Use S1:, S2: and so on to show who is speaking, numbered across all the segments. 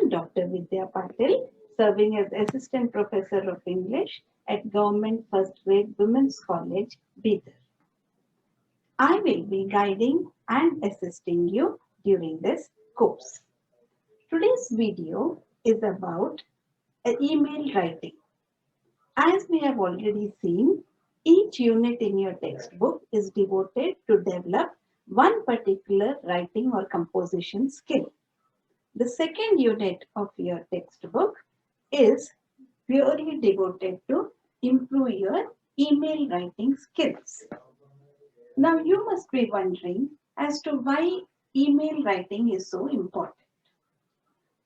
S1: am Dr. Vidya Patil, serving as Assistant Professor of English at Government First Grade Women's College, Bidar. I will be guiding and assisting you during this course. Today's video is about email writing. As we have already seen, each unit in your textbook is devoted to develop one particular writing or composition skill. The second unit of your textbook is purely devoted to improve your email writing skills. Now you must be wondering as to why email writing is so important.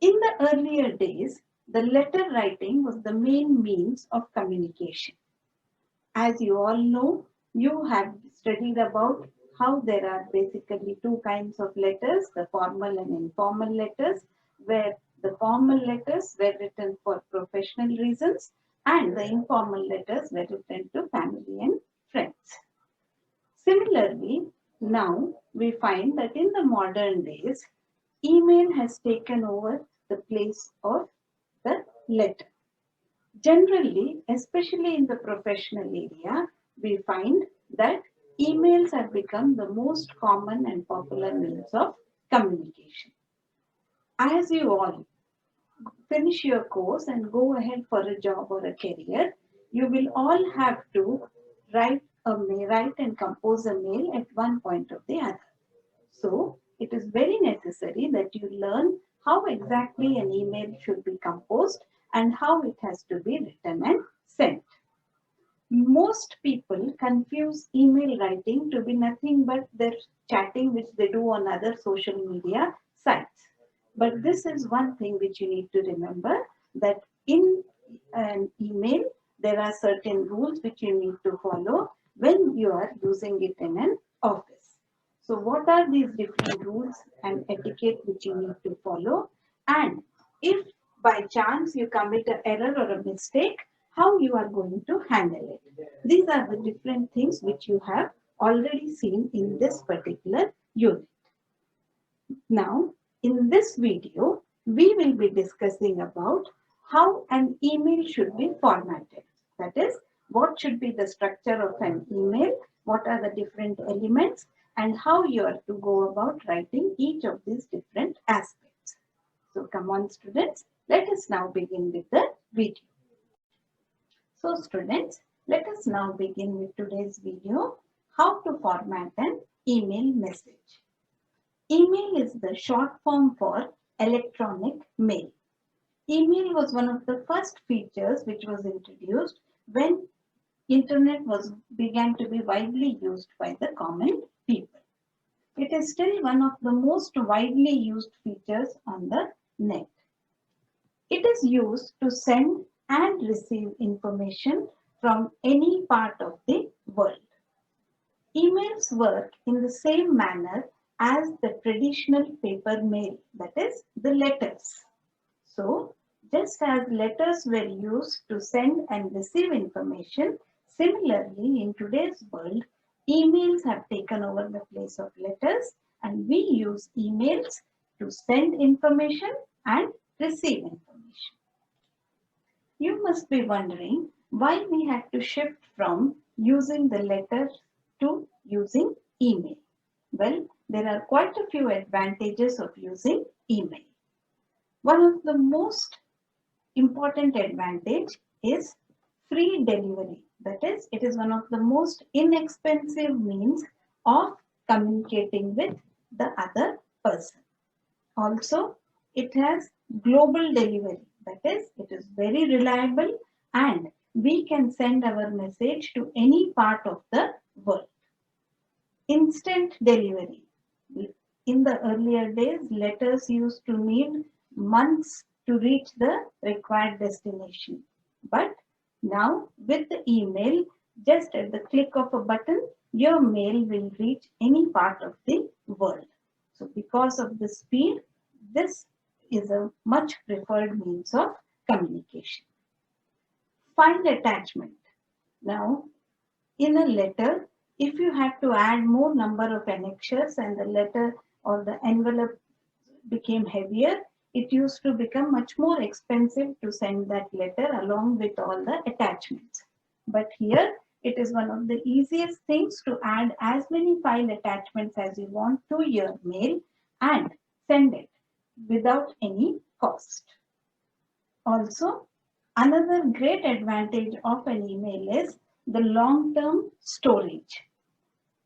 S1: In the earlier days, the letter writing was the main means of communication. As you all know, you have studied about how there are basically two kinds of letters, the formal and informal letters, where the formal letters were written for professional reasons and the informal letters were written to family and friends. Similarly, now we find that in the modern days, email has taken over the place of the letter. Generally, especially in the professional area, we find that emails have become the most common and popular means of communication. As you all finish your course and go ahead for a job or a career, you will all have to write and compose a mail at one point or the other. So it is very necessary that you learn how exactly an email should be composed and how it has to be written and sent. Most people confuse email writing to be nothing but their chatting which they do on other social media sites. But this is one thing which you need to remember, that in an email there are certain rules which you need to follow when you are using it in an office. So what are these different rules and etiquette which you need to follow? And if by chance you commit an error or a mistake, how you are going to handle it? These are the different things which you have already seen in this particular unit. Now, in this video, we will be discussing about how an email should be formatted. That is, what should be the structure of an email, what are the different elements, and how you are to go about writing each of these different aspects. So come on students, let us now begin with the video. So students, let us now begin with today's video, how to format an email message. Email is the short form for electronic mail. Email was one of the first features which was introduced when internet began to be widely used by the common people. It is still one of the most widely used features on the net. It is used to send and receive information from any part of the world. Emails work in the same manner as the traditional paper mail, that is, the letters. So, just as letters were used to send and receive information, similarly in today's world, emails have taken over the place of letters and we use emails to send information and receive information. You must be wondering why we had to shift from using the letter to using email. Well, there are quite a few advantages of using email. One of the most important advantage is free delivery. That is, it is one of the most inexpensive means of communicating with the other person. Also, it has global delivery. That is, it is very reliable and we can send our message to any part of the world. Instant delivery. In the earlier days, letters used to need months to reach the required destination. But now with the email, just at the click of a button, your mail will reach any part of the world. So because of the speed, this is a much preferred means of communication. File attachment. Now, in a letter, if you had to add more number of annexures and the letter or the envelope became heavier, it used to become much more expensive to send that letter along with all the attachments. But here it is one of the easiest things to add as many file attachments as you want to your mail and send it without any cost. Also, another great advantage of an email is the long-term storage.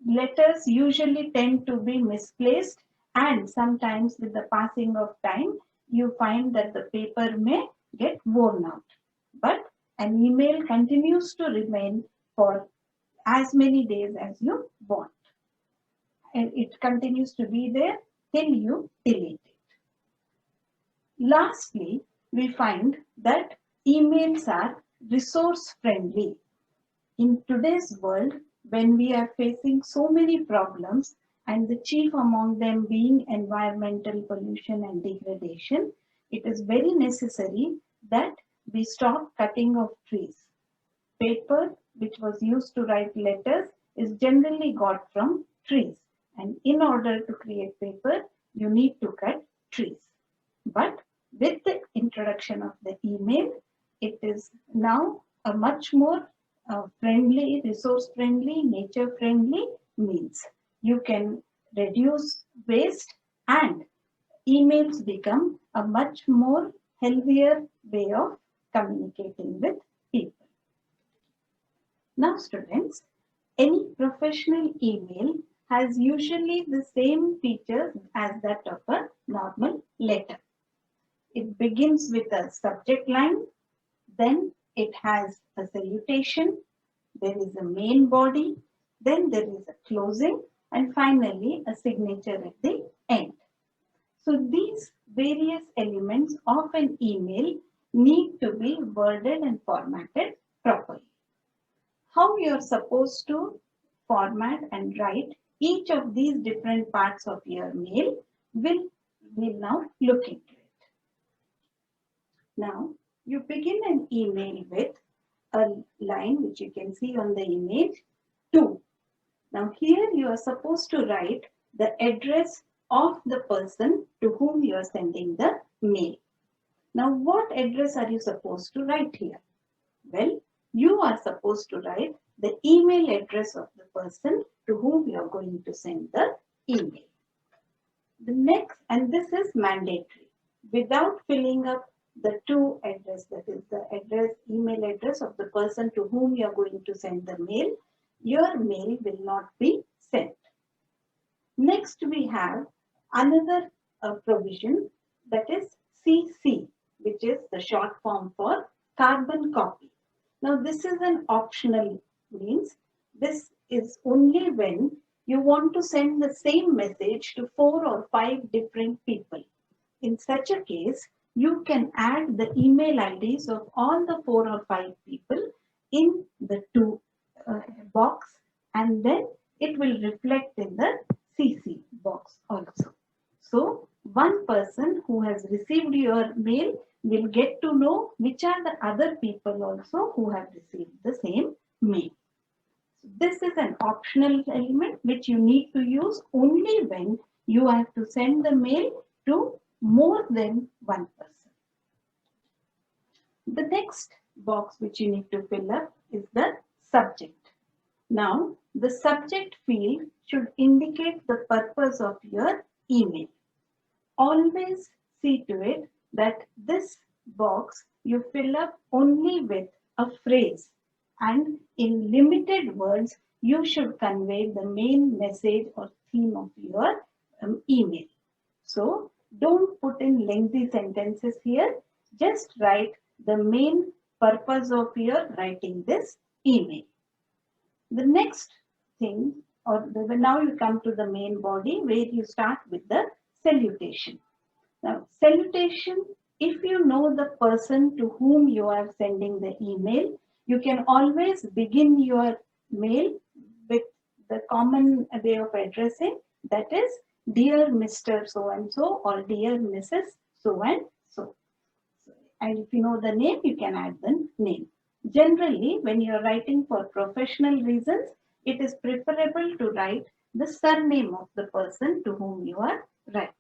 S1: Letters usually tend to be misplaced, and sometimes with the passing of time, you find that the paper may get worn out. But an email continues to remain for as many days as you want. And it continues to be there till you delete it. Lastly, we find that emails are resource friendly. In today's world, when we are facing so many problems, and the chief among them being environmental pollution and degradation, it is very necessary that we stop cutting off trees. Paper, which was used to write letters, is generally got from trees. And in order to create paper, you need to cut trees. But with the introduction of the email, it is now a much more friendly, resource friendly, nature friendly means. You can reduce waste and emails become a much more healthier way of communicating with people. Now students, any professional email has usually the same features as that of a normal letter. It begins with a subject line, then it has a salutation, there is a main body, then there is a closing, and finally a signature at the end. So these various elements of an email need to be worded and formatted properly. How you are supposed to format and write each of these different parts of your mail we'll now look into it. Now, you begin an email with a line which you can see on the image 2. Now, here you are supposed to write the address of the person to whom you are sending the mail. Now, what address are you supposed to write here? Well, you are supposed to write the email address of the person to whom you are going to send the email. The next, and this is mandatory, without filling up the two address, that is the address, email address of the person to whom you are going to send the mail, your mail will not be sent. Next, we have another provision, that is CC, which is the short form for carbon copy. Now, this is an optional means. This is only when you want to send the same message to 4 or 5 different people. In such a case, you can add the email IDs of all the 4 or 5 people in the to box, and then it will reflect in the CC box also. So one person who has received your mail will get to know which are the other people also who have received the same mail. So this is an optional element which you need to use only when you have to send the mail to more than one person. The next box which you need to fill up is the subject. Now, the subject field should indicate the purpose of your email. Always see to it that this box you fill up only with a phrase, and in limited words you should convey the main message or theme of your email. So don't put in lengthy sentences here, just write the main purpose of your writing this email. The next thing, now you come to the main body where you start with the salutation. Now, salutation, if you know the person to whom you are sending the email, you can always begin your mail with the common way of addressing, that is, Dear Mr. So and so or Dear Mrs. So and so. And if you know the name, you can add the name. Generally, when you are writing for professional reasons, it is preferable to write the surname of the person to whom you are writing.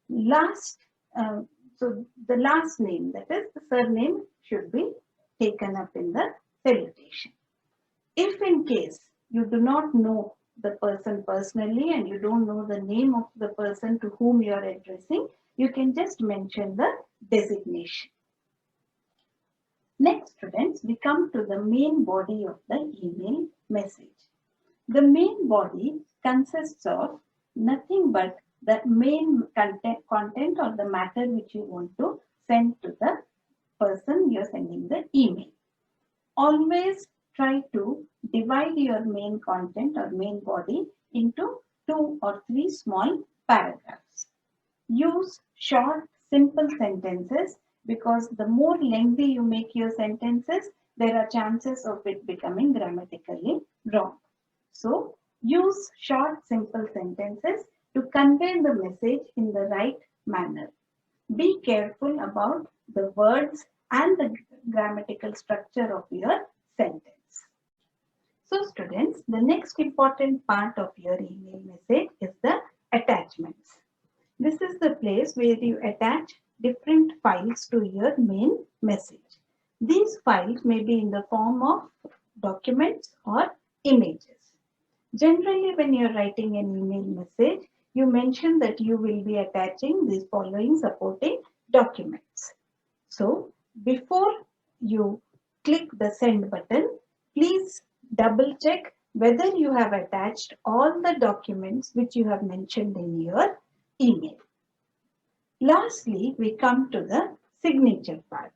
S1: Last So the last name, that is the surname, should be taken up in the salutation. If in case you do not know the person personally and you don't know the name of the person to whom you are addressing, you can just mention the designation. Next, students, we come to the main body of the email message. The main body consists of nothing but the main content or the matter which you want to send to the person you're sending the email. Always try to divide your main content or main body into 2 or 3 small paragraphs. Use short, simple sentences because the more lengthy you make your sentences, there are chances of it becoming grammatically wrong. So, use short, simple sentences to convey the message in the right manner. Be careful about the words and the grammatical structure of your sentence. So, students, the next important part of your email message is the attachments. This is the place where you attach different files to your main message. These files may be in the form of documents or images. Generally, when you're writing an email message, you mention that you will be attaching these following supporting documents. So, before you click the send button, please double check whether you have attached all the documents which you have mentioned in your email. Lastly, we come to the signature part.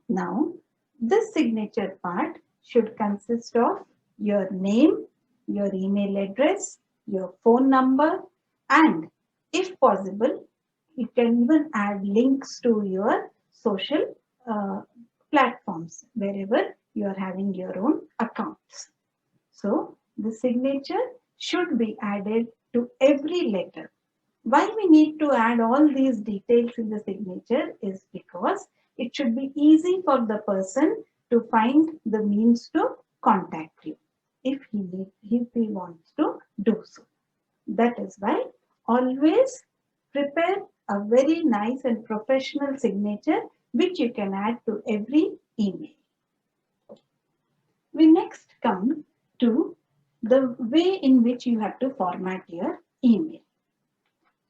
S1: Now, this signature part should consist of your name, your email address, your phone number, and if possible, you can even add links to your social platforms wherever you are having your own accounts. So, the signature should be added to every letter. Why we need to add all these details in the signature is because it should be easy for the person to find the means to contact you if he wants to do so. That is why always prepare a very nice and professional signature which you can add to every email. We next come to the way in which you have to format your email.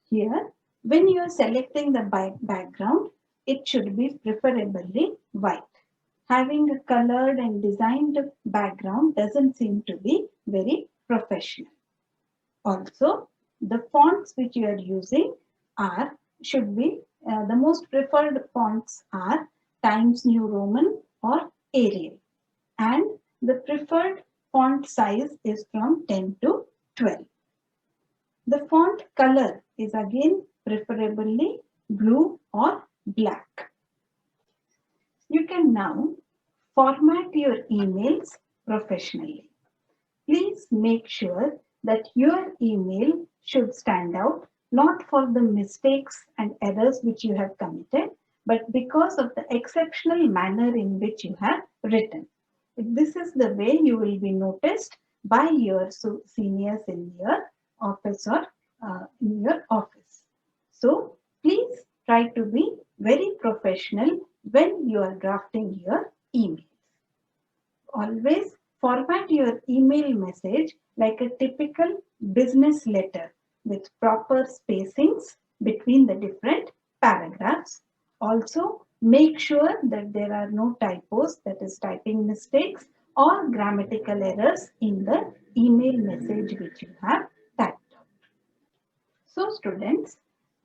S1: Here, when you are selecting the background, it should be preferably white. Having a colored and designed background doesn't seem to be very professional. Also, the fonts which you are using should be the most preferred fonts are Times New Roman or Arial, and the preferred font size is from 10 to 12. The font color is again preferably blue or black. You can now format your emails professionally. Please make sure that your email should stand out not for the mistakes and errors which you have committed, but because of the exceptional manner in which you have written. This is the way you will be noticed by your seniors in your office or in your office. So please try to be very professional when you are drafting your emails. Always format your email message like a typical business letter with proper spacings between the different paragraphs. Also, make sure that there are no typos, that is typing mistakes or grammatical errors in the email message which you have typed out. So students,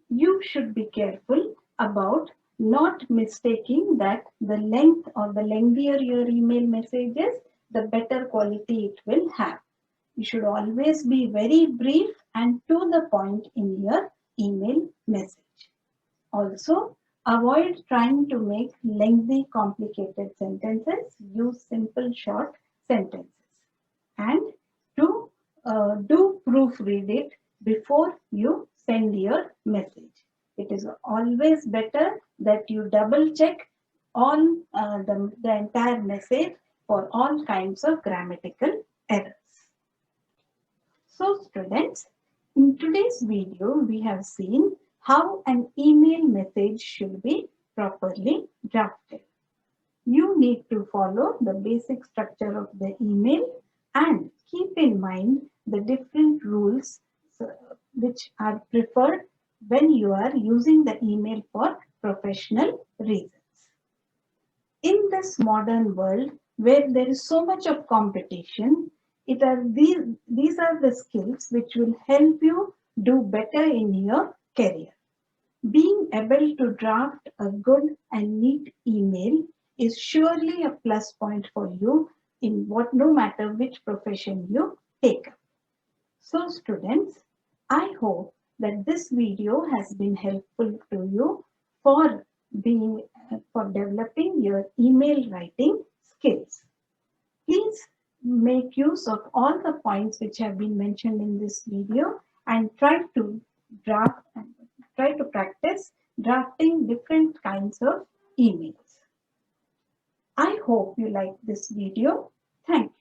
S1: you should be careful about not mistaking that the length or the lengthier your email message is, the better quality it will have. You should always be very brief and to the point in your email message. Also, avoid trying to make lengthy, complicated sentences. Use simple, short sentences. And do proofread it before you send your message. It is always better that you double check all the entire message for all kinds of grammatical errors. So students, in today's video, we have seen how an email message should be properly drafted. You need to follow the basic structure of the email and keep in mind the different rules which are preferred when you are using the email for professional reasons. In this modern world where there is so much of competition, these are the skills which will help you do better in your career. Being able to draft a good and neat email is surely a plus point for you in no matter which profession you take up. So students, I hope that this video has been helpful to you for for developing your email writing skills. Please make use of all the points which have been mentioned in this video and draft try to practice drafting different kinds of emails. I hope you like this video. Thank you.